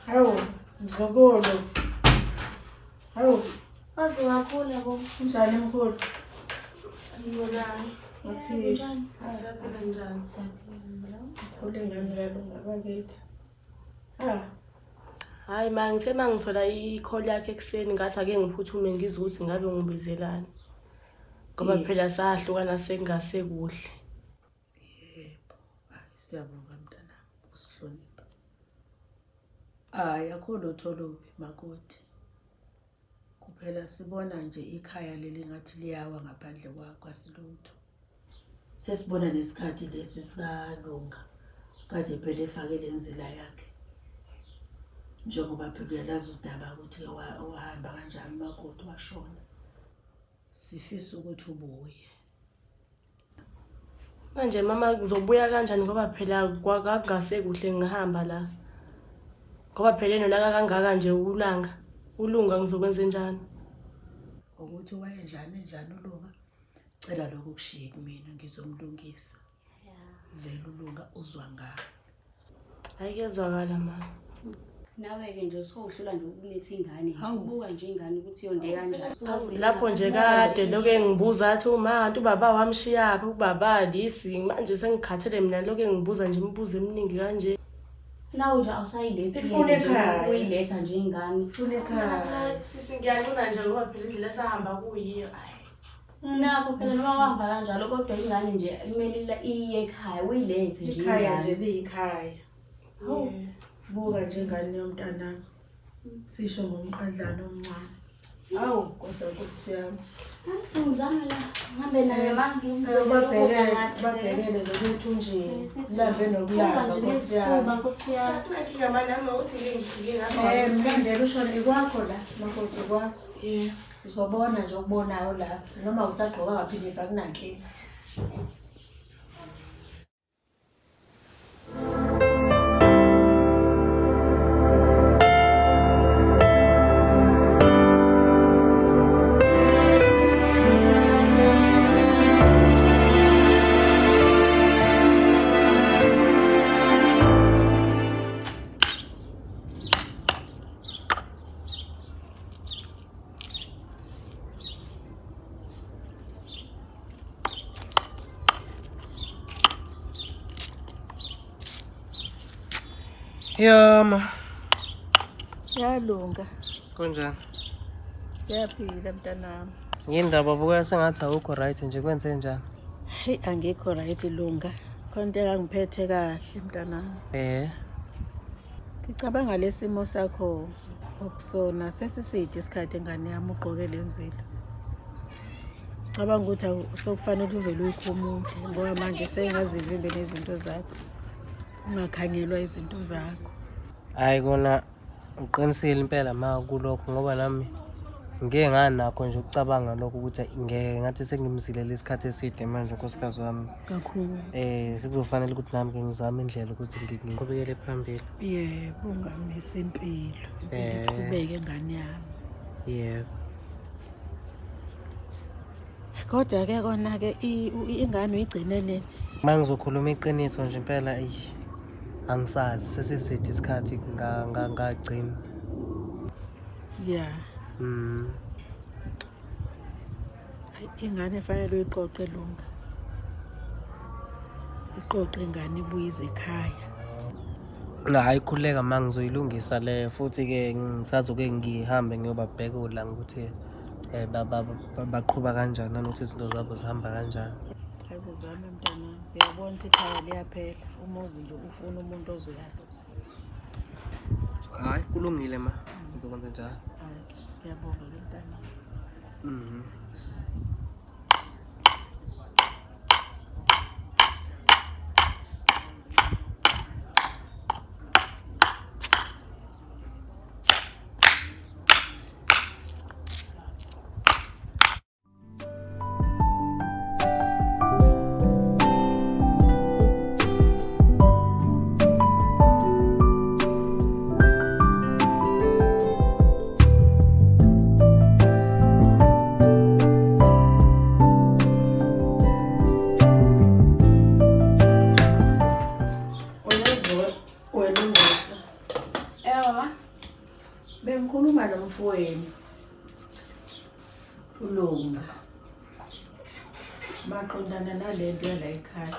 Hawu, mzukulu. Hawu, Wazi kakhulu yabo. njani mkhulu? Sanibonani. Uphile. Njani? Saphila njani? Saphila. Khule ngani kalunga bakithi? Hayi ngithe mangithola i-call yakhe ekseni ngathi ake ngiphuthume ngizwe ukuthi ngabe ngibizelani. Ngoba phela sahlukana sekungase kuhle. Yebo. Hayi siyabonga mntana usihlonipha. Hayi akho lutho lubi makoti. Kuphela sibona nje ikhaya leli ngathi liyawa ngaphandle kwakho asilutho. Sesibona nesikhathi lesi sikalunga kade phela efake lenzila yakhe. Njengoba phela uyalazi udaba ukuthi wahamba kanjani makoti washona. Sifisa ukuthi ubuye. Manje mama ngizobuya kanjani ngoba phela kwakungase kuhle ngihamba la. Ngoba phela yena la kangaka nje ulunga ngizokwenza njani? Ukuthi wayenjani ulunga. Cela lokho kushiye kumina ngizomlungisa. Vele ulunga uzwa ngami. Hayi kezwakala mama. Nawe-ke nje usuhlula nje ukuletha ingane. Ubuka nje ingane ukuthi yonde kanjani. Lapho nje kade loke ngibuza athi uma ubaba wamshiyaphi ubaba lisi manje sengikhathele mina loke ngibuza nje imibuzo eminingi kanje. Nawe nje awusayilethi Ifune ekhaya. uyiletha nje ingane. Ifune ekhaya. Sisi ngiyacuna nje ngoba phela indlela esahamba kuyiyo. Nakho phela noma wahamba kanjalo kodwa ingane nje kumele iye ekhaya uyilethe nje Ikhaya nje ingane. liyikhaya. Hawu, buka nje ingane yomntanami. Sisho ngomqadlana omncane. Hawu, kodwa kusiyami. Athi ngizama la ngihambe naye manje Babhekele lokuthi nje lambe nokulamba kusiyami. nkosiyami. Inkinga manje nami ukuthi ngifike ngapha. Mlandela ushona ikwakho la, makoti ikwakho. Uzobona nje okubonayo la. Noma usagqoka ngaphinde akunankinga. Yama. Yalunga. Konjani? Yaphila mntanami. Yindaba buka sengathi awukho right nje kwenze njani? Hey, angikho right lunga. Konke angiphethe kahle mntanami. Ngicabanga lesimo sakho okusona sesiside isikhathi engane yami ugqoke lenzilo. Cabanga ukuthi sokufanele uvele uyikhumule ngoba manje sengazivimbe nezinto zakho. Ungakhangelwa izinto zakho. Hayi kona uqinisile impela ma kulokho ngoba nami ngeke nganakho nje ukucabanga lokho ukuthi ngeke ngathi sengimzile lesikhathi eside manje unkosikazi wami. Kakhulu. Sekuzofanele ukuthi nami ngizame indlela ukuthi ngiqhubekele phambili. Yebo, ungamisa impilo. Iqhubeke ngane yami. Yebo. Kodwa ke kona ke ingane uyigcine nini? Mangizokhuluma iqiniso nje impela angisazi sesiside isikhathi ngagcina. Yeah. Ingane fanele uyiqoqe lunga. Iqoqe ingane ibuyize ekhaya. Hayi khuleka mangizoyilungisa le futhi ke ngisazoke ngihambe ngiyobabheka la ukuthi baqhubha kanjani nanokuthi izinto zabo zihamba kanjani. Ayikuzame mntana. Uyabona ukuthi ikhaya liyaphela. Umuzi nje ufuna umuntu ozoyalusa. Hayi kulungile ma. Ngizokwenza njalo. Hayi, ngiyabonga ke mntana. wenu uLunga maqondana nalento yala ekhaya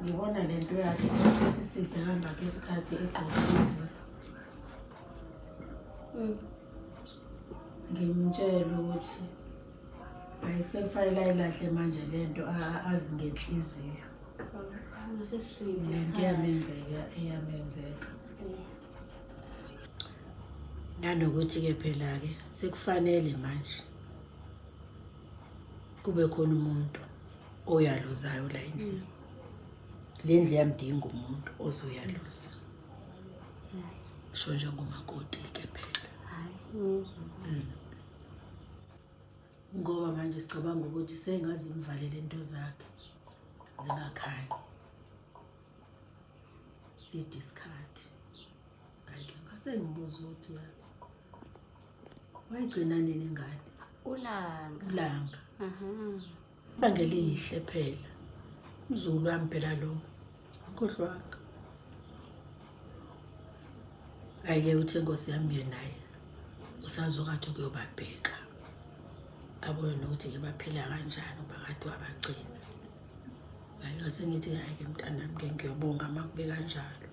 ngibona lento yakhe esiside kangaka isikhathi eqhubekile ngimtshela ukuthi ayisefanele ayilahle manje lento azi ngenhliziyo iyamenzeka nanokuthi-ke phela-ke sekufanele manje kube khona umuntu oyaluzayo la endlini le ndlu yamdinga umuntu ozoyaluza sho njengomakoti-ke phela ngoba manje sicabanga ukuthi sengazimvalele into zakhe zingakhanyi side isikhathi ayike ngase ngibuza ukuthi wayigcina nini ingane ulanga bangele ihle phela umzulu wami phela lo ukhohlwanga ayike uthe Nkosi yami naye usazokathi ukuyobabheka abone nokuthi ke baphila kanjani ubakade wabagcina ayike sengithi ayike mntanami ke ngiyobonga makube kanjalo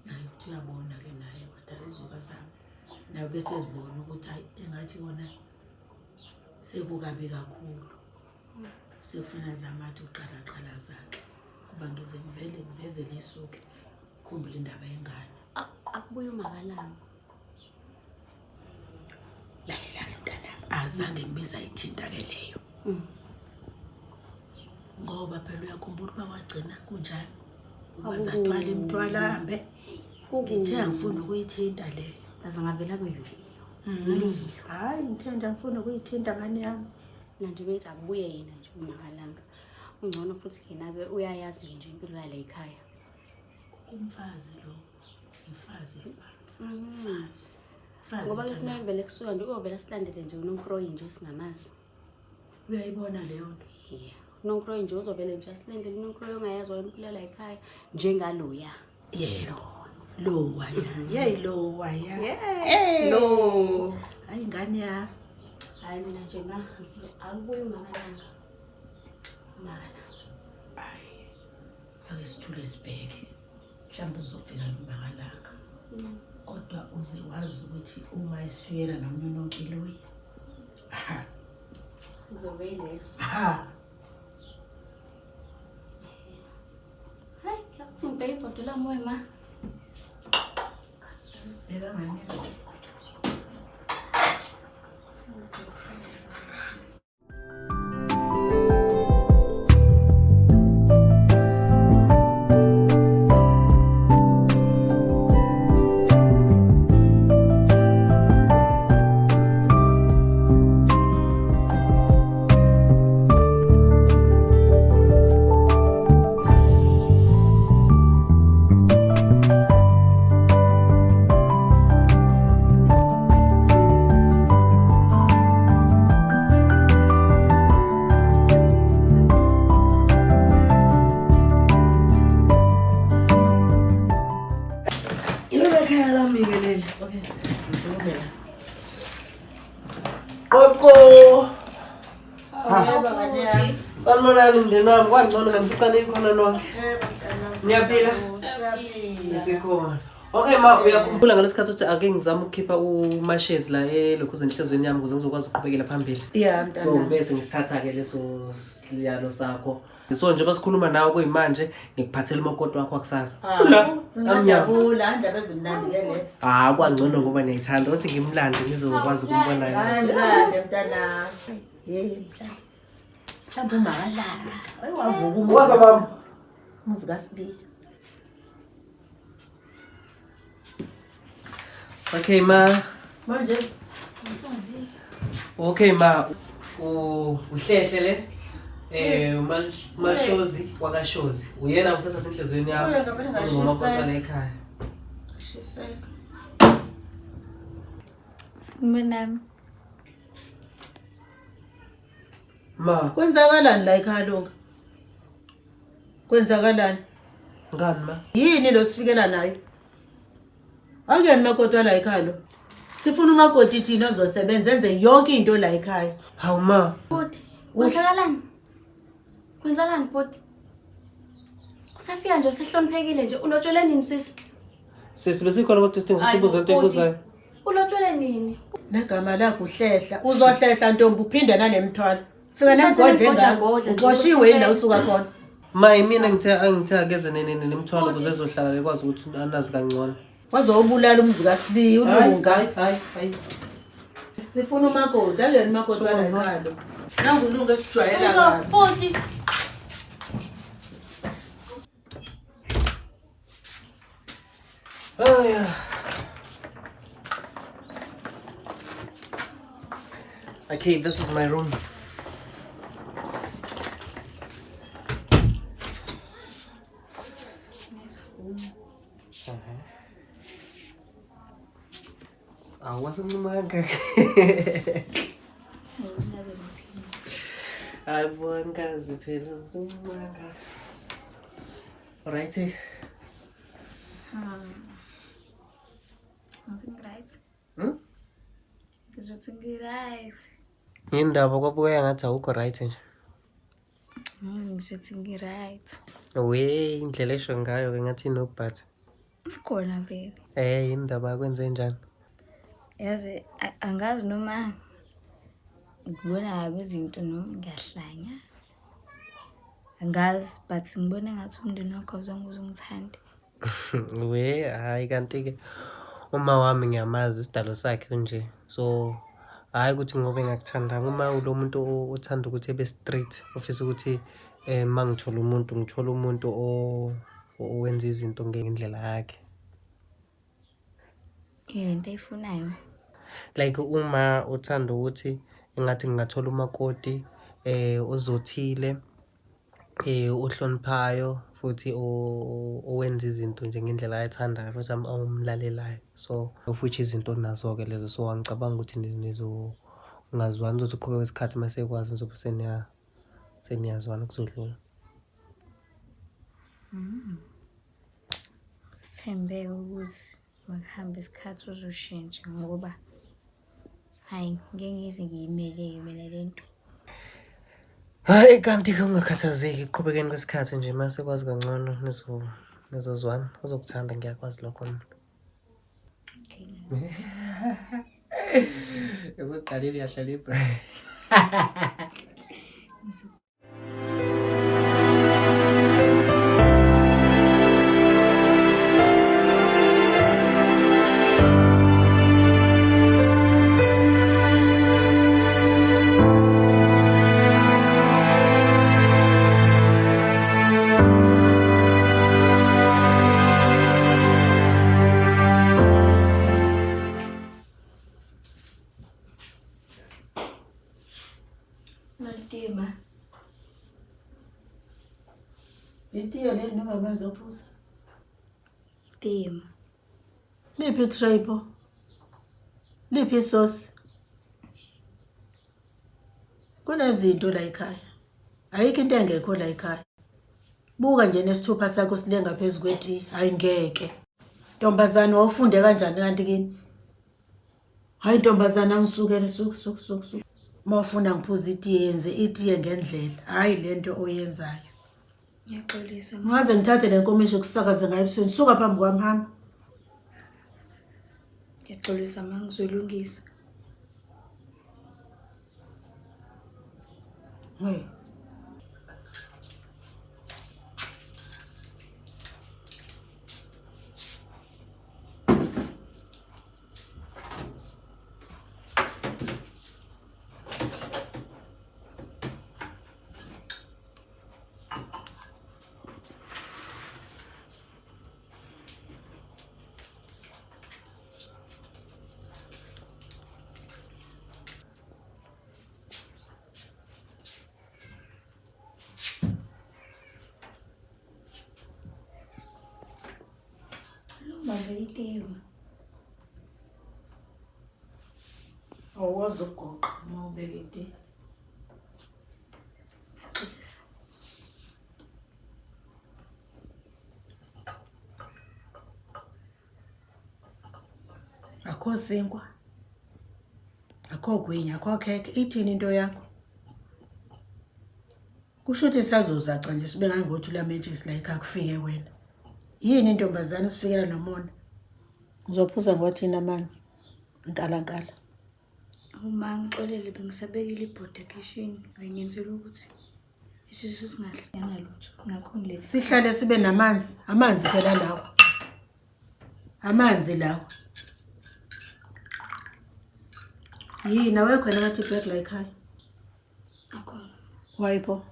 hayi uyabona ke naye kodwa izuka zami nawe bese sizibona ukuthi hayi engathi wona sekukabi kakhulu sekufuna zamathi uqala zakhe kuba ngize ngiveze lesuke khumbula indaba yengane akubuye umakalanga lalela mntanami azange ngibiza ithinta ke leyo ngoba phela uyakhumbula uba wagcina kunjani ubazathwala imthwala hambe ngithe angifuni ukuyithinta leyo aze ngavela kwelo hayi ngithanda ngifuna ukuyithinta ngane yami nanje bethi akubuye yena nje umakalanga ungcono futhi yena-ke uyayazi nje impilo yala ekhaya umfazi lo umfazi ngoba ke kumele kusuka nje uyovela silandele nje uNonkroyi nje singamazi uyayibona leyo nto uNonkroyi nje uzovele nje silandele uNonkroyi ongayazi wena impilo yala ekhaya njengaloya yebo lo waya yey lo waya lo hayi ngane ya hayi mina nje akubuye umakalanga hayi ake sithule sibheke mhlawumbe uzofika nomakalanga kodwa uze wazi ukuthi uma isifikela nomnononkiloyi uzobe leso hayi kuyakuthini bheki ibhodo lami wema beka ngane Sanibonani mndeni wami, kwangcono ngamfica nikhona nonke. Niyaphila? Sikhona. Okay ma, uyakhumbula ngalesikhathi uthi ake ngizama ukukhipha umashezi la lokho enhlizweni yami ukuze ngizokwazi ukuqhubekela phambili. Yeah mntana. So bese ngisithatha ke leso siliyalo sakho. So njengoba sikhuluma nawe kuyimanje ngikuphathela umakoti wakho kusasa. Ngiyajabula indaba ezimnandi ke leso. Kwangcono ngoba niyayithanda ukuthi ngimlande ngizokwazi ukumbona yena. Hayi mntana. Mntana. Mhlawumbe umakalanga wavuka umuzi kaSibi. Okay ma. Manje ngisazi Okay ma, uhlehle le umashozi wakashozi uyena usathatha enhlizweni yami ngomakoti la ekhaya. Shiseka. Mina Ma, kwenzakalani la ekhaya lonke? Kwenzakalani? Ngani ma? Yini lo sifikela nayo? Akuyena umakoti wala ekhaya lo. Sifuna umakoti thina ozosebenza enze yonke into la ekhaya. Hawu ma. Bhuti, kwenzakalani? Kwenzakalani bhuti? Usafika nje usehloniphekile nje. Ulotshole nini sisi? Sisi besikhona kodwa isidingo sokuthi ubuze into ekuzayo. Ulotshole nini? Negama lakho uhlehla. Uzohlehla ntombi uphinde nanemthwalo. Fika nemgodle ngakho. Uqoshiwe yini la usuka khona? Ma mina angithe akeze nemthwalo ukuze ezohlala ekwazi ukuthi anazi kangcono. Wazobulala umzi kaSibiyi ulunga. Hayi. Sifuna umakoti, akuyena umakoti wala ekhaya lo. Nangu ulunga esijwayela kabi. Bhuti. Oh yeah. Okay, this is my room. Awasanqumanga. Ayibona kazi phela usanqumanga. Alright. Right. Ngizothi ngi-right. Yindaba kwabuya ngathi awukho right nje. Ngizothi ngi-right. We indlela esho ngayo ke ngathi no but. Ukhona vele. Indaba kwenze njani? Yazi angazi noma ngibona ngabe izinto noma ngiyahlanya. Angazi but ngibona ngathi umndeni wakho uzange uzungithande. We hayi kanti ke uma wami ngiyamazi isidalo sakhe nje. So hayi ukuthi ngoba ngiyakuthandanga uma ulo muntu othanda ukuthi ebe street ofisa ukuthi mangithola umuntu ngithola umuntu owenza izinto ngendlela yakhe. Into eyifunayo. Like uma uthanda ukuthi engathi ngingathola umakoti ozothile ohloniphayo futhi owenza izinto nje ngendlela ayithandayo futhi awumlalelayo. So of which izinto nazo ke lezo so angicabanga ukuthi nizo ungazwani ukuthi uqhubeka isikhathi mase ekwazi nizobe seniyazwana kuzodlula. Sithembe ukuthi makuhambe isikhathi uzoshintsha ngoba hayi ngeke ngize ngiyimele lento. Hayi kanti ke ungakhathazeki qhubekeni kwesikhathi nje mase kwazi kangcono nizozwana uzokuthanda ngiyakwazi lokho mina. Ezoqalile yahlala ibra. Nalidima. Itiya le noma bazophuza. Tema. Liphi tripo? Liphi sauce? Kunezinto la ekhaya. Ayikho into engekho la ekhaya. Buka nje nesithupha sakho silenga phezulu kweti, ayingeke. Ntombazana wawufunde kanjani kanti kini? Hayi ntombazana angisukele suku. Mawufuna ngiphuza itiye yenze itiye ngendlela, hayi lento oyenzayo. Ngiyaxolisa. Ngaze ngithathe le nkomishi kusakaza ngayo ebusweni, suka phambi kwami hamba. Ngiyaxolisa mangizolungisa. Hey. Mavele tema. Awazi ukugoqa uma ubeka itiye. Ngiyaxolisa. Akho sinkwa. Akho gwinya, akho khekhe. Ithini into yakho? Kusho ukuthi sazozaca nje sibe ngangothi la matches la ekhaya kufike wena. Yini intombazane sifikela nomona? Uzophuza ngothina amanzi. Nkala. Uma ngixolele bengisabekile ibhodi ekishini ngiyenzela ukuthi isisu singahlangana lutho ngakho ngilezi. Sihlale sibe namanzi. Amanzi phela lawo. Amanzi lawo. Yini nawe khona ngathi back la ekhaya? Akhona. Wayipho?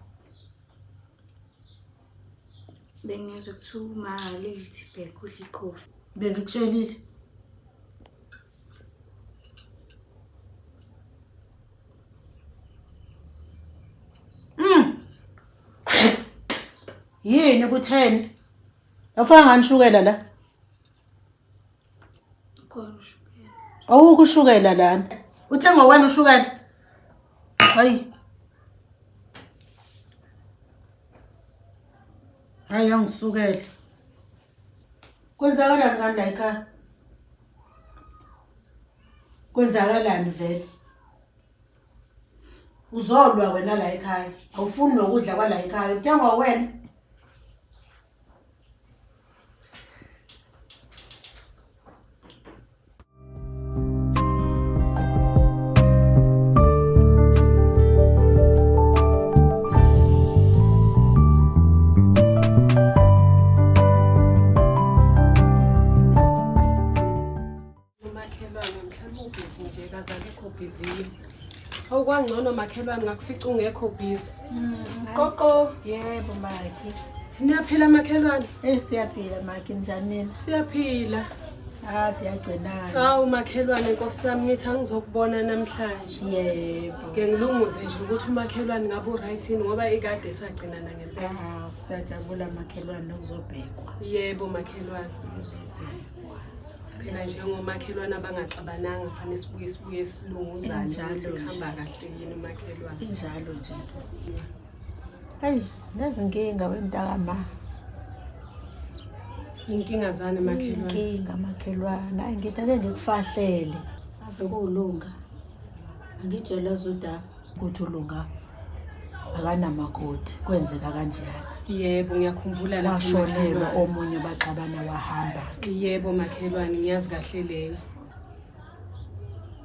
Bengizwe kuthiwa uma lithi back udla ikhofi. Bengikutshelile. Yini ku10? Afana nganishukela la. Khona ushukela. Awukho ushukela lana. Uthenga wena ushukela. Hayi. Hayi angisukele. Kwenzakalani ngani la ekhaya? Kwenzakalani vele? Uzolwa wena la ekhaya. Awufuni nokudla kwala ekhaya. Uthengwa wena. Awukwangcono makhelwane ngakufica ungekho busy. Qoqo. Yebo Maki. Niyaphila makhelwane? Siyaphila Maki, njani nina? Siyaphila. Yagcinana. Hawu makhelwane Nkosi yami ngithi angizokubona namhlanje. Yebo. Ke ngilunguze nje ukuthi umakhelwane ngabe uright yini ngoba ikade sagcinana ngempela. Kusajabula makhelwane nokuzobhekwa. Yebo makhelwane. Phela njengomakhelwane abangaxabananga kufanele sibuye silunguzane ukuthi kuhamba kahle yini umakhelwane. Injalo nje. Hayi, nezinkinga wemntakama. Inkinga zane makhelwane. Inkinga makhelwane. Hayi ngithi ake ngikufahlele. Ave kulunga. Angithi yalazo udaba ukuthi ulunga akanamakoti. Kwenzeka kanjani? Yebo ngiyakhumbula lapho washonelwa omunye baxabana wahamba. Yebo makhelwane ngiyazi kahle leyo.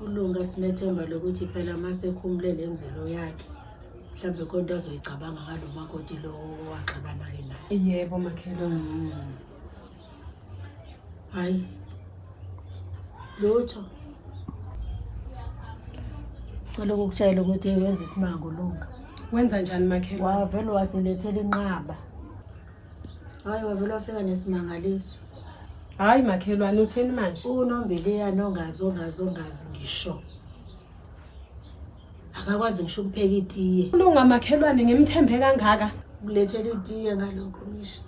Ulunga sinethemba lokuthi phela mase khumule lenzelo yakhe. Mhlambe konke azoyicabanga ngalomakoti lo waxabana ke naye. Yebo makhelwane. Hayi. Lutho. Cela ukutshela ukuthi wenza isimanga ulunga. Wenza njani makhelwane? Wavela wasilethela inqaba. Hayi wavela wafika nesimangaliso. Hayi makhelwane uthini manje? Unombiliyana ongazi ngisho. Akakwazi ngisho ukupheka itiye. Ulunga makhelwane ngimthembe kangaka. Kulethela itiye ngalokho ngisho.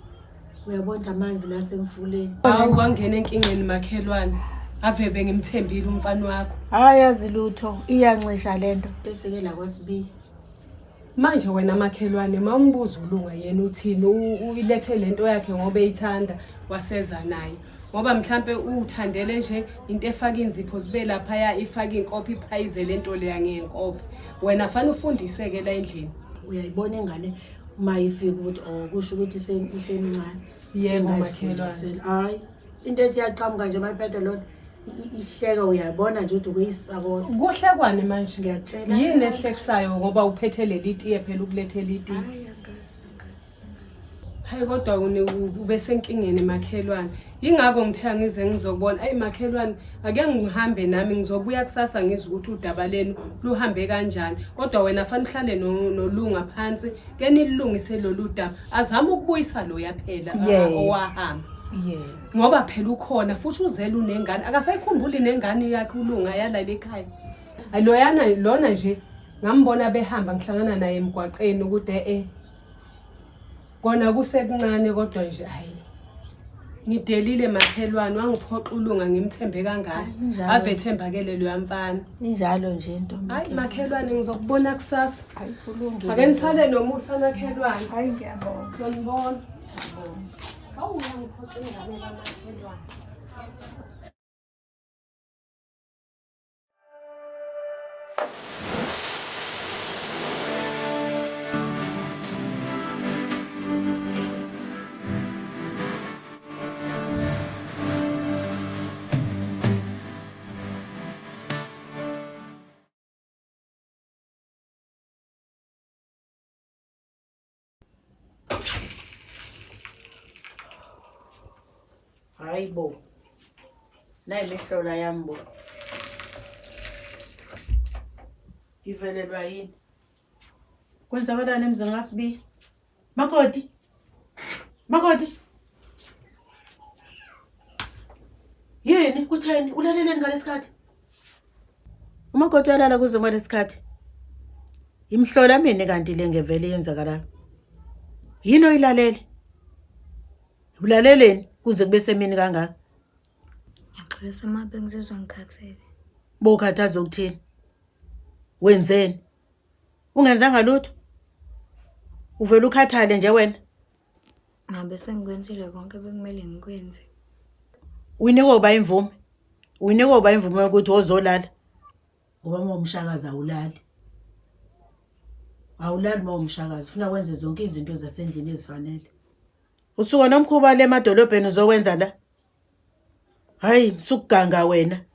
Uyabona amanzi la semfuleni. Hawu kwangena enkingeni makhelwane. Ave bengimthembile umfana wakho. Hayi yazi lutho iyancisha lento efikela kwasibili. Manje wena makhelwane mawumbuza ulunga yena uthini uyilethe lento yakhe ngoba eyithanda waseza naye. Ngoba mhlambe uthandele nje into efaka inzipho zibe lapha ya ifaka inkopho iphayize lento le yangenkopo. Wena fanele ufundiseke la endlini. Uyayibona ingane uma ifika ukuthi kusho ukuthi usemncane. Yebo makhelwane. Hayi into ethi yaqhamuka nje mayiphethe lo ihleka uyabona nje ukuthi ukuyisabona. Kuhlekwane manje. Ngiyakutshela. Yini ehlekisayo ngoba uphethe leli tiye phela ukulethela itiye. Hayi angazi. Hayi kodwa ube senkingeni makhelwane. Yingakho ngithe ngize ngizobona ayi makhelwane ake ngihambe nami ngizobuya kusasa ngizwe ukuthi udaba lenu luhambe kanjani. Kodwa wena fanele uhlale nolunga phansi ke nilungise lolu daba. Azama ukubuyisa lo yaphela owahamba. Yebo. Ngoba phela ukhona futhi uzela unengane akasayikhumbuli nengane yakhe ulunga yala lekhaya. Aloyana lona nje ngambona behamba ngihlangana naye emgwaqeni ukuthi kona kusekuncane kodwa nje hayi ngidelile makhelwane wangiphoxa ulunga ngimthembe kangaka ave ethembakele lo yamfana. Injalo nje intombi. Hayi makhelwane ngizokubona kusasa. Hayi kulungile. Ake nisale nomusa makhelwane. Hayi ngiyabona. Sonibona. Hawu ngiphoxa ingane kamakhelwane. Hayi bo. Nayi mihlola yami bo. Ngivelelwa yini? Kwenzakalani emzini kaSibi? Makoti. Makoti. Yini kutheni? Ulaleleni ngalesikhathi? Umakoti uyalala kuze ngalesikhathi. Imhlola mina kanti le ngevele yenzakala. Yini oyilalele? Ulaleleni kuze kube semini kangaka? Ngiyaxolisa mabe ngizizwa ngikhathele. Bokhathaza ukuthini? Wenzeni? Ungenzanga lutho? Uvela ukhathale nje wena? Ngabe sengikwenzile konke bekumele ngikwenze. Uyinikwe uba imvume. Uyinikwe uba imvume ukuthi ozolala. Ngoba uma umshakazi awulali. Awulali uma umshakazi ufuna wenze zonke izinto zasendlini ezifanele. Usuka nomkhuba le emadolobheni uzokwenza la. Hayi, msukuganga wena.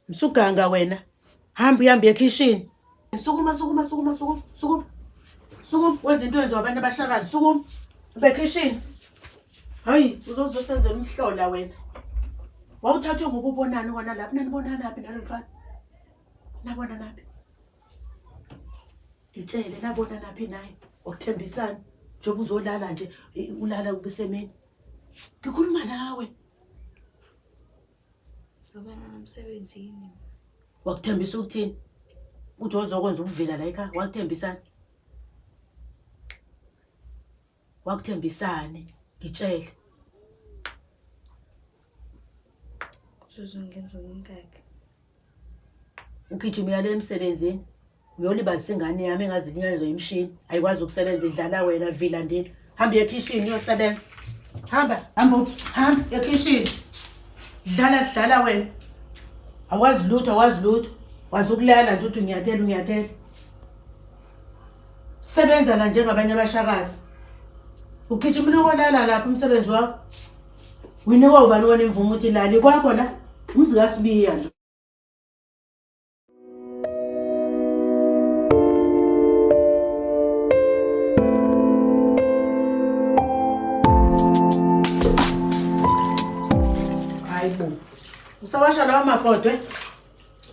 Msukuganga wena. Hamba uhambe ekitchen. Sukuma. Sukuma wezinto enziwa abantu abashakazi. Sukuma. Bekitchen. Hayi, uzosenza umhlola wena. Wawuthathwe ngoba ubonani wona lapha. Nanibona naphi nalofana? Nabona naphi? Ngitshele nabona naphi naye? Ukuthembisana. Njengoba uzolala nje ulala kubesemini. Ngikhuluma nawe. Zobana namsebenzini. Wakuthembisa ukuthini? Uthi ozokwenza ukuvila la ekhaya, wakuthembisana. Wakuthembisane, ngitshele. Kuzongenza umkakhe. Ugijima yale emsebenzini. Uyolibazisa ingane yami engazilinyazwa imshini. Ayikwazi ukusebenza idlala wena vila ndini. Hamba ekitchen uyosebenza. Hamba ekitchen. Dlala wena. Awazi lutho. Wazi ukulala nje uthi unyathela. Sebenza la njengabanye abashakazi. Ugijima unokolala lapha umsebenzi wakho. Uyinikwa ubani wona imvume uthi lali kwakho la. Umzi kaSibiya nje. Hayibo. Usawasha lawa mabhodwe?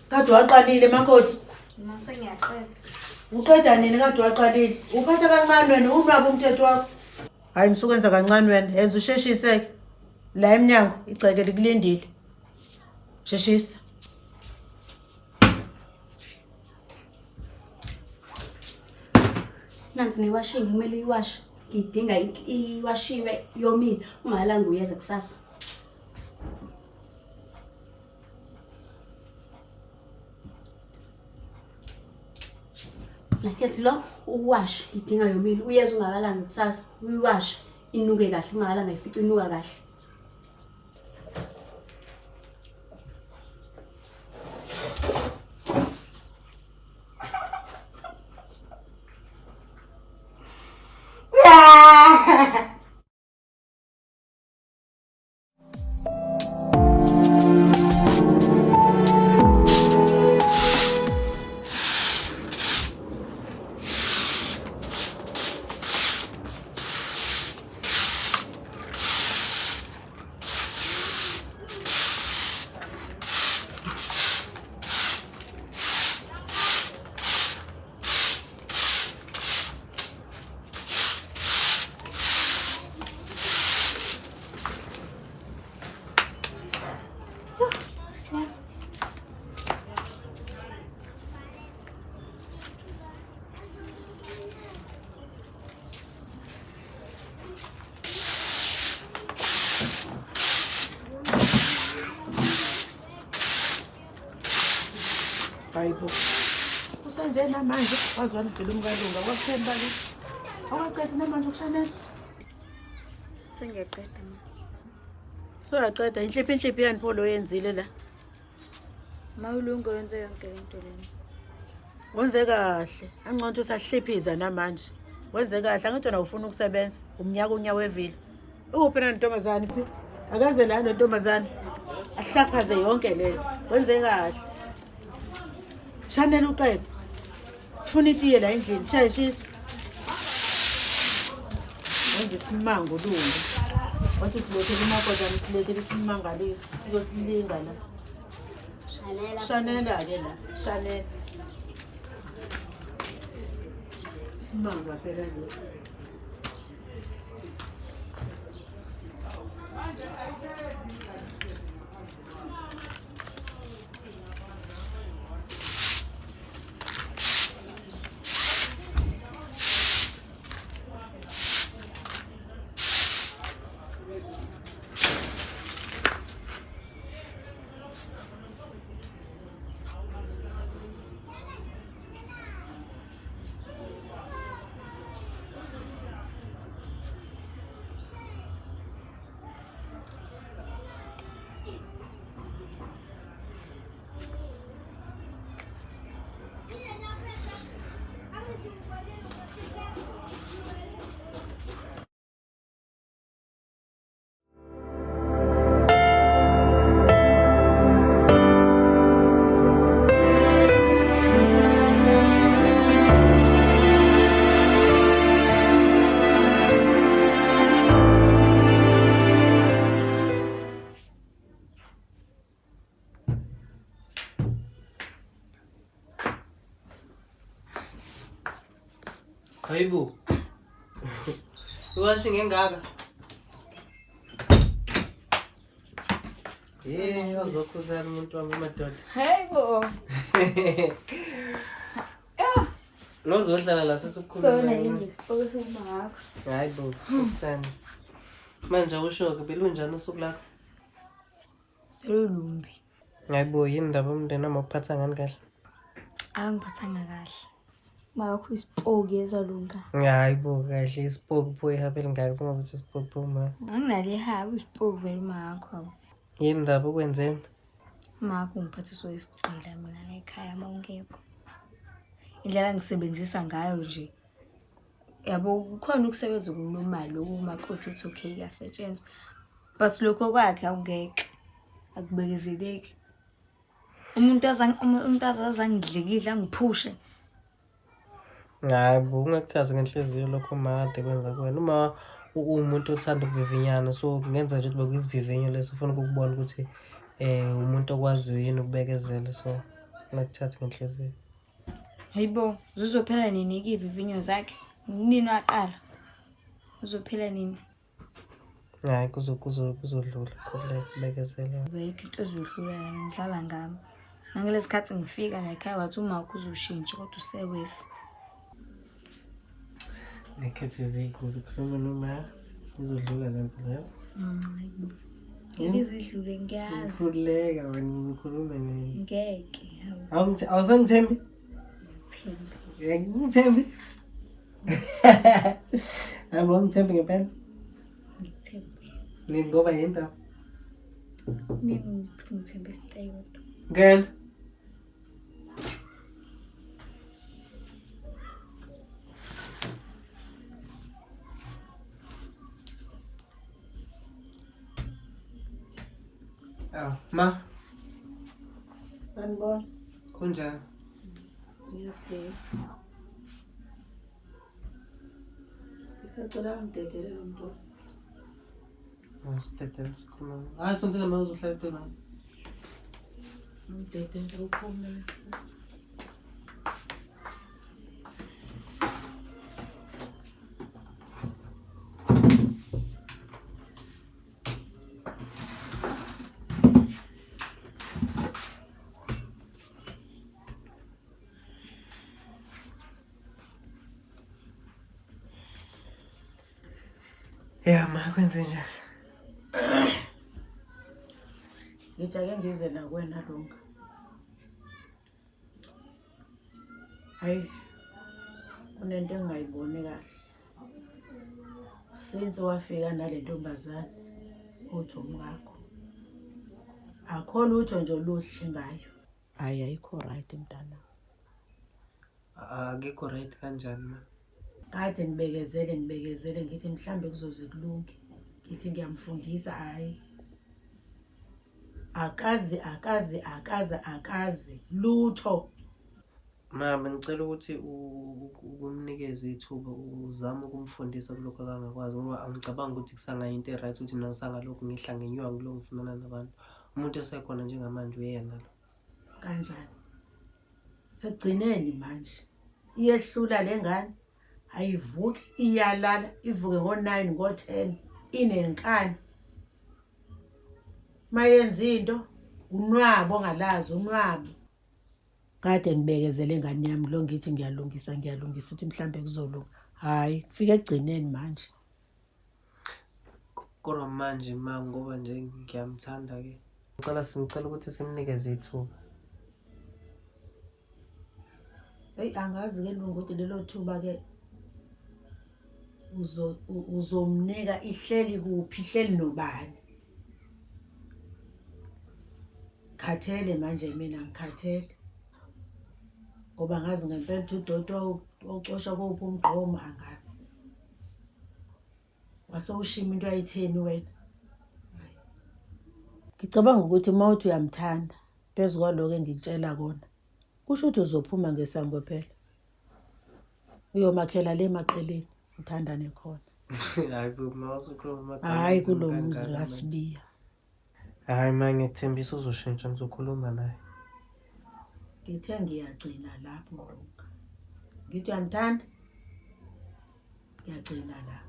Kade waqalile makoti. Mase ngiyaqeda. Uqeda nini kade waqalile? Uphatha kancane wena unabo umthetho wakho. Hayi msukwenza kancane wena. Yenza usheshise la eminyango igceke likulindile. Sheshisa. Nansi newashing kumele uyiwashe. Ngidinga iwashiwe yomile ungalanga uyeza kusasa. Nakhethi lo uwash idinga yomile uyeza ungakalanga kusasa uyiwash inuke kahle ungakalanga ifica inuka kahle. Hayibo. Usanje namanje wazwana ivela umkalunga kwakutheni bali. Awaqeda namanje ukushanela. Sengiyaqeda ma. Soyaqeda inhliphi yani pholo yenzile la. Mawulunga wenze yonke lento lena. Wenze kahle. Angconto usahliphiza namanje. Wenze kahle angithi wena ufuna ukusebenza unya wevile. Uphi na ntombazane phi? Akaze la ntombazane. Ahlaphaze yonke leyo. Wenze kahle. Shanela uqede. Sifuna itiye la endlini. Shayishisa. Wenze isimango lunga. wathi silethele umakoti silethele isimangaliso uzosilinga la Chanel ake la Chanel simanga phela lesi Hayibo. Uwashe ngengaka. Uzokhuzana umuntu wami madoda. Hayibo. Nozodlala la sesikhuluma. Sona yini isipoke somama wakho? Hayibo, kusana. Manje usho belunjani usuku lakho? Elulumbi. Hayibo, yini ndaba umndeni wami uphatha ngani kahle? Angiphathanga kahle. Makho isipoke ezalunga. Hayibo kahle isipoke boy habeli ngaka singazothi isipoke boy ma. Anginale haba isipoke vele makho. Yini ndaba ukwenzeni? Makho ngiphathiswa isiqila mina la ekhaya mawungekho. Indlela ngisebenzisa ngayo nje. Yabo kukhona ukusebenza okunomali okumakoti uthi okay yasetshenzwa. But lokho kwakhe awungeke. Akubekezeleki. Umuntu azangidlikidla angiphushe. Hayibo ungakuthazi ngenhliziyo lokho made kwenza kuwena. Uma umuntu othanda ukuvivinyana so kungenza nje ukuthi bekuyisivivinyo leso ufuna ukubona ukuthi umuntu okwaziyo yini ukubekezela so ungakuthathi ngenhliziyo. Hayibo uzophela nini ivivinyo zakhe? Nini waqala? Uzophela nini? Hayi kuzodlula khuleka bekezela. Weke into ezodlula la ngihlala ngami. Nangaleskhathi ngifika la ekhaya wathi uma ukuzoshintsha kodwa usewese. Ngekhethi zikhuluma noma izodlula lento lezo. Hayibo. Ngeke izidlule ngiyazi. Khuleka wena uzokhuluma nini? Ngeke. Awusangithembi? Ngithembi. Hayibo ngithembi ngempela. Nini ngoba yini ndaba? Nini ngithembe isitayela. Girl. Ma. Anibona Kunjani? ngiyafika isacela ngidedele lo muntu Asitetele sikhuluma. Hayi sondela manje uzohlala phe nami. ngidedele uphuma Ya ma kwenze njani? ngithi ake ngize la kwena Lunga. Hayi kunento engayiboni kahle since wafika nale ntombazane uthi umngakho akhona utho nje oluhle ngayo. Hayi ayikho right mntana. Akekho right kanjani ma? Kade nibekezele ngithi mhlambe kuzoze kulunge. Ngithi ngiyamfundisa hayi. Akazi lutho. Mama, ngicela ukuthi ukumnikeze ithuba uzame ukumfundisa kulokho akangakwazi ngoba angicabangi ukuthi kusangayinto e-right ukuthi mina ngisangalokhu ngihla ngenyuka ngilo ngifunana nabantu. Umuntu esekhona njengamanje uyena lo. Kanjani? Sekugcineni manje. Iyehlula lengane. Ayivuki, iyalala, ivuke ngo-9 ngo-10 inenkani. Mayenza into unwabo ngalazi unwabo. Kade ngibekezele ingane yami lo ngithi ngiyalungisa ukuthi mhlambe kuzolunga. Hayi, kufika egcineni manje. Kodwa manje ngoba nje ngiyamthanda ke. Ngicela ukuthi simnikeze ithuba. Hey, angazi ke lungu ukuthi lelo thuba ke uzomnika ihleli kuphi, ihleli nobani. Khathele manje mina ngikhathele. Ngoba ngazi ngempela ukuthi uDodo ocosha kophi umgqomo angazi. Wasowushima into ayitheni wena? Ngicabanga ukuthi mawuthi uyamthanda phezu kwaloko engikutshela kona. Kusho ukuthi uzophuma ngesango phela. Uyomakhela le maqeleni uthandane khona. Hayi bo mawusukhuluma Hayi kulo muzi kaSibiya. Hayi manje ngikuthembisa uzoshintsha ngizokhuluma naye. Ngithe ngiyagcina lapho Luka. Ngithi uyamthanda? Ngiyagcina lapho.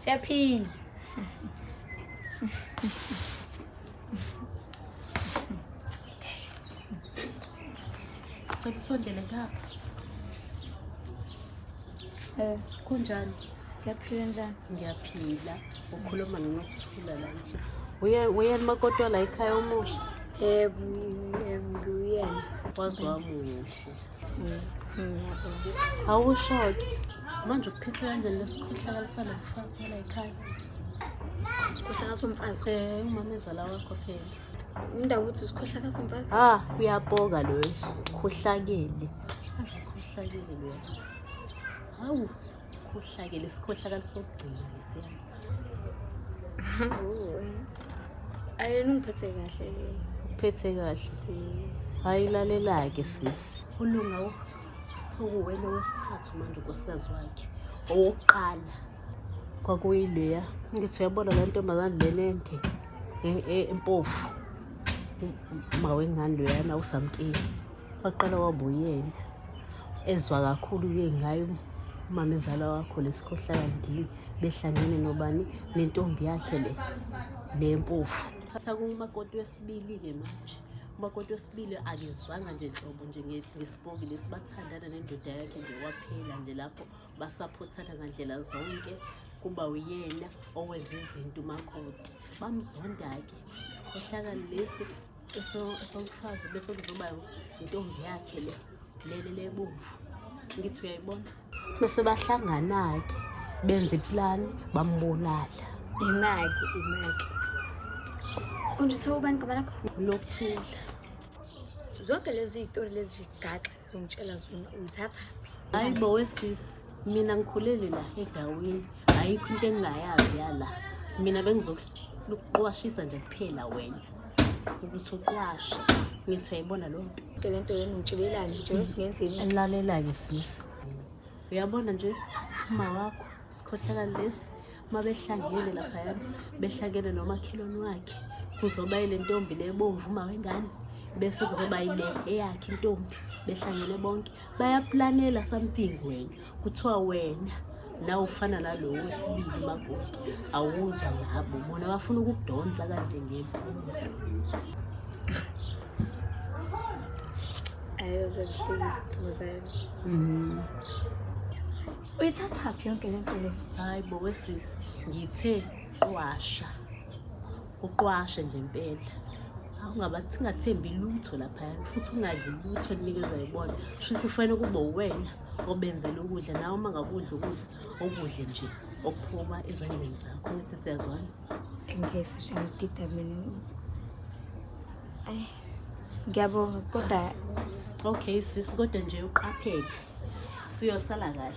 Siyaphila. Cela usondele ngapha. Kunjani? Ngiyaphila njani? Ngiyaphila. Ukhuluma nginokuthula la. Uyena makotwa la ekhaya omusha. Yebo, uyena. Wazwa muhle. Ngiyabona. Awushoke. Manje ukuphethe kanjani lesikhohlakala salomfazi wala ekhaya? Isikhohlakala somfazi. Umamezala wakho phela. Indawo uthi isikhohlakala somfazi? Uyaboka lo. Khohlakele. Khohlakele lo. Hawu, khohlakele isikhohlakala sokugcina lesiyana. Ayena ungiphethe kahle. Uphethe kahle. Hayi lalela ke sisi. Ulunga sokuwena wesithathu manje unkosikazi wakhe. Owokuqala kwakuyileya. Ngithi uyabona le ntombazane lenende empofu. Mawengani loyana usamkile. Waqala wabuyena. Ezwa kakhulu ngayo umamezala wakho lesikhohlakala ndini behlangene nobani nentombi yakhe le empofu. Thatha kumakoti wesibili ke manje. Umakoti wesibili akezwanga nje nhlobo nje ngesipoki lesibathandana nendoda yakhe nje waphela nje lapho basaphothana ngandlela zonke kuba uyena owenza izinto umakoti. Bamzonda ke isikhohlakala lesi esomfazi bese kuzoba intombi yakhe le ebomvu. Ngithi uyayibona bese bahlangana ke benza iplan bambulala. Imaki. Konje uthe ubani igama lakho? Nokuthula. Zonke lezi izitori lezi gaxa zongitshela zona uyithathaphi? Hayi bo wesisi, mina ngikhulele la edaweni. Ayikho into engingayazi yala. Mina bengizokuqwashisa nje kuphela wena. Ukuthi uqwashe. Ngithi uyayibona lo nto. Le nto yena ungitshelelani nje ukuthi ngenzeni? Elalela ke sisi. Uyabona nje uma wakho sikhohlakala lesi mabehlangene lapha yana behlangene nomakhelwane wakhe kuzoba ile ntombi lebomvu uma wengane bese kuzoba yile eyakhe intombi behlangene bonke bayaplanela something wena kuthiwa wena nawe ufana nalo wesibili umakoti awuzwa ngabo bona bafuna ukukudonsa kanje ngempulo. Ayozokuhlekisa Thokozane. Uyithathaphi yonke le nto le? Hayi bo wesisi ngithe qwasha uqwashe nje impela awungabathi ngathembi lutho lapha futhi ungadli lutho elinikeza yibona shuthi kufanele kube uwena obenzela ukudla nawe uma ngakudla ukudle nje okuphuma ezandleni zakho ukuthi siyazwana. Ngeke ngidida mina. Ay ngiyabonga kodwa okay sisi kodwa nje uqaphele siyosala kahle.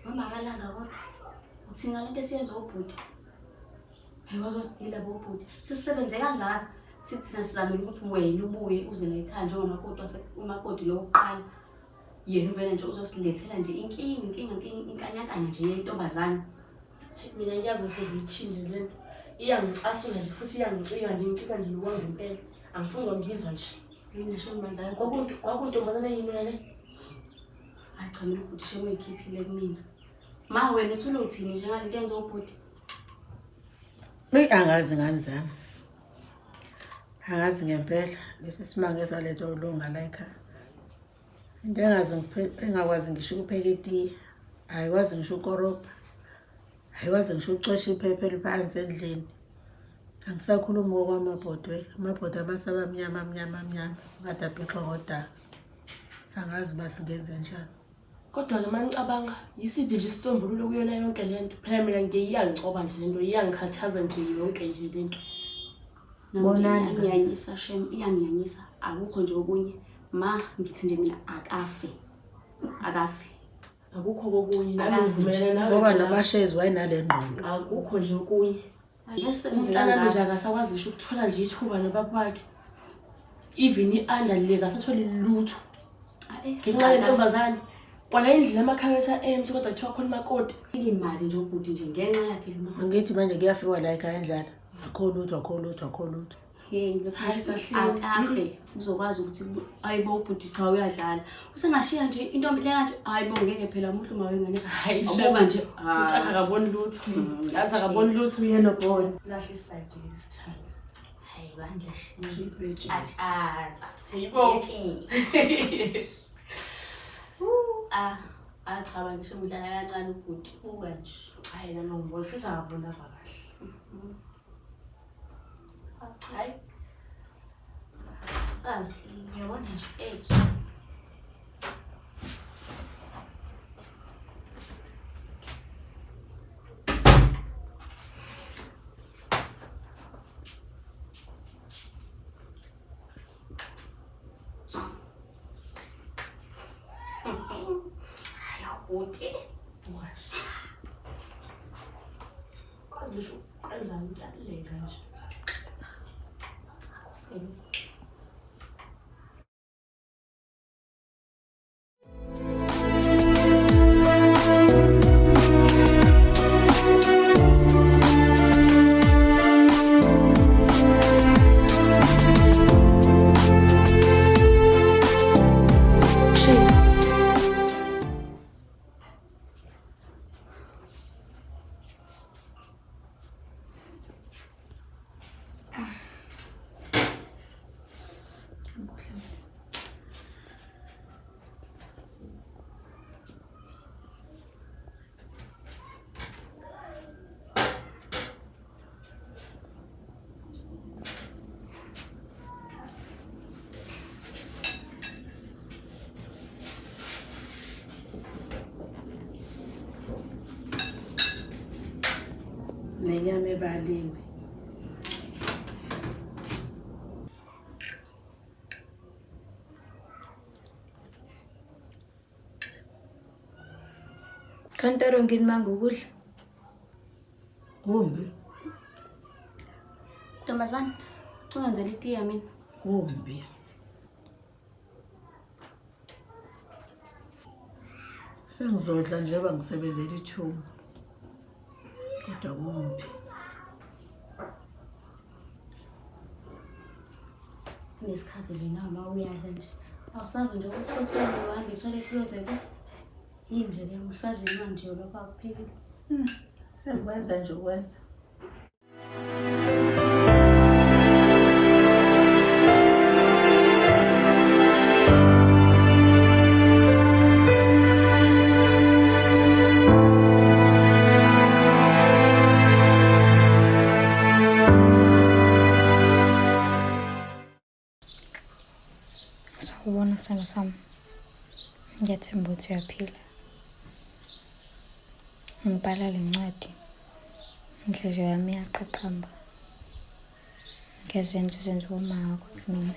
Mama akalanga kodwa uthi ngale nto siyenza obhuti. Hayi wazosidila bobhuti. Sisebenze kangaka sithi thina sizamela ukuthi wena ubuye uze la ekhaya njengomakoti umakoti lo oqala. Yena uvela nje uzosilethela nje inkanyakanya nje yentombazana. Mina ngiyazi ukuthi ngithini le nto. Iyangicasula nje futhi iyangicika nje ngicika nje lokwangu impela. Angifuni ngizwa nje. Mina shomandla yakho kwakuntombazana yini le? Cha mina ubhuti shemo uyikhiphile kumina. Ma wena uthule uthini njengale nto yenza obhuti? Angazi ngani zami. Angazi ngempela lesi simanga esalethwa ulunga la ekhaya. Into engakwazi ngisho ukupheka itiye, ayikwazi ngisho ukoropa, ayikwazi ngisho ucosha iphepha eliphansi endlini. Angisakhulumi ngokwamabhodwe, amabhodwe amasaba mnyama kade abhixwa ngodaka. Angazi basingenze njani. Kodwa ke manicabanga yisiphi nje isisombululo kuyona yonke le nto. Phela mina ngiyangicoba nje le nto, iyangikhathaza nje yonke nje le nto. Bonani iyanyanyisa shem, iyanyanyisa akukho nje okunye. Ma ngithi nje mina akafe. Akukho okunye nami ngivumelana nawe. ngoba namashezi wayenale ngqondo. Akukho nje okunye. Umntana nje akasakwazi nje ukuthola nje ithuba nobaba wakhe. Even i-under le kasathola lutho. Ngenxa yentombazane. Wala indlela amakhabetha emthi kodwa kuthiwa khona umakoti. Imali nje obhuti nje ngenxa yakhe lo. Angithi manje kuyafika la ekhaya endlala. Akho lutho. Hayi kahle akafe uzokwazi ukuthi ayibo ubhuti cha uyadlala usengashiya nje intombi kanje ayibo ngeke phela umuntu uma wengane abuka nje futhi akaboni lutho yazi akaboni lutho uyena obona lahla iside lesithanda. Hayi bandla hayibo achaba ngisho umdlala kancane ubhuti uka nje. Hayi nami ngibona futhi akabona kahle. Hayi sazi ngiyabona nje ethu uthi kwazi ngisho kwenza inhlaleka nje. nenyama ebaliwe. Kantaro ngini manga ukudla. Kumbi, Ntombazane, ungenzela itiya mina. kumbi. Sengizodla njengoba ngisebenzela ithumbu. Kodwa kumbi. Kunesikhathi lena uma uyadla nje. Awusabe nje ukuthi osiyami uhambe itoilet uyozekusa. Yini nje le mhlazini manje lokho akuphekile. Sengikwenza nje ukwenza. Sawubona sana sami. Ngiyathemba ukuthi uyaphila. Ngibhala le ncwadi. Inhliziyo yami iyaqaqamba. Ngezenzo zenziwa wakho kumina.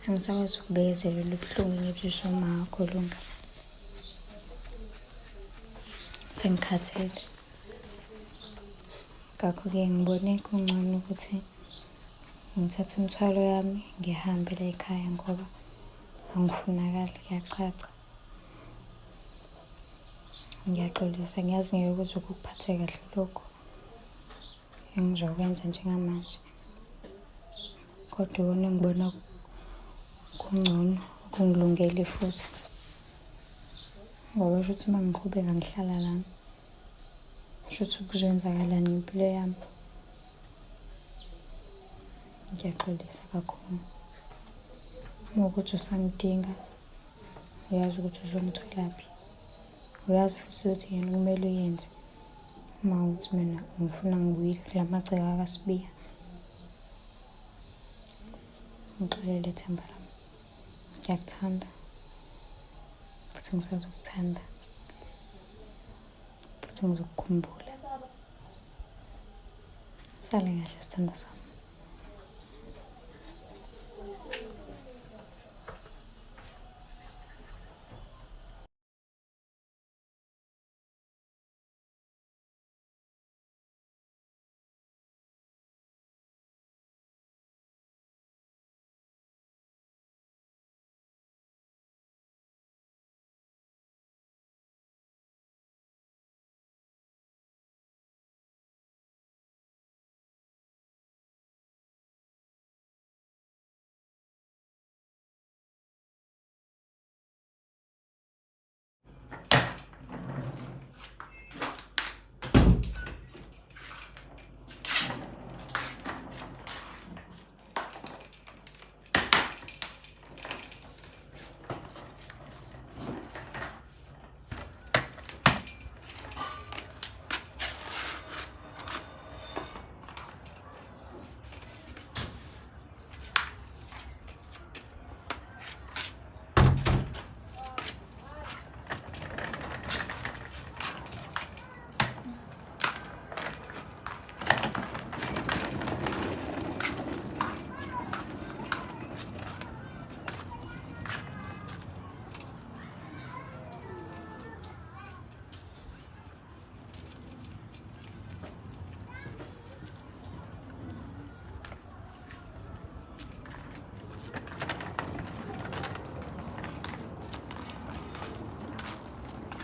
Angisakwazi ukubekezela ubuhlungu ngebuziswa wakho Lunga. Sengikhathele. Ngakho-ke ngibone kungcono ukuthi ngithathe umthwalo yami ngihambe la ekhaya ngoba angifunakali kuyacaca. Ngiyaxolisa ngiyazi ngeke ukuthi ukuphathe kahle lokho engizokwenza njengamanje. Kodwa wona ngibona kungcono kungilungele futhi. Ngoba shothi uma ngiqhubeka ngihlala lana shothi kuzoyenzakalani ngempilo yami. Ngiyaxolisa kakhulu. Uma ukuthi usangidinga uyazi ukuthi uzongitholaphi. Uyazi futhi ukuthi yena kumele uyenze. Uma ukuthi mina ngifuna ngibuyile kula maceka kaSibiya. Ngixolele Themba lami. Ngiyakuthanda. Futhi ngisazokuthanda. Futhi ngizokukhumbula. Sale kahle sithando sami.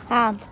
Hamba.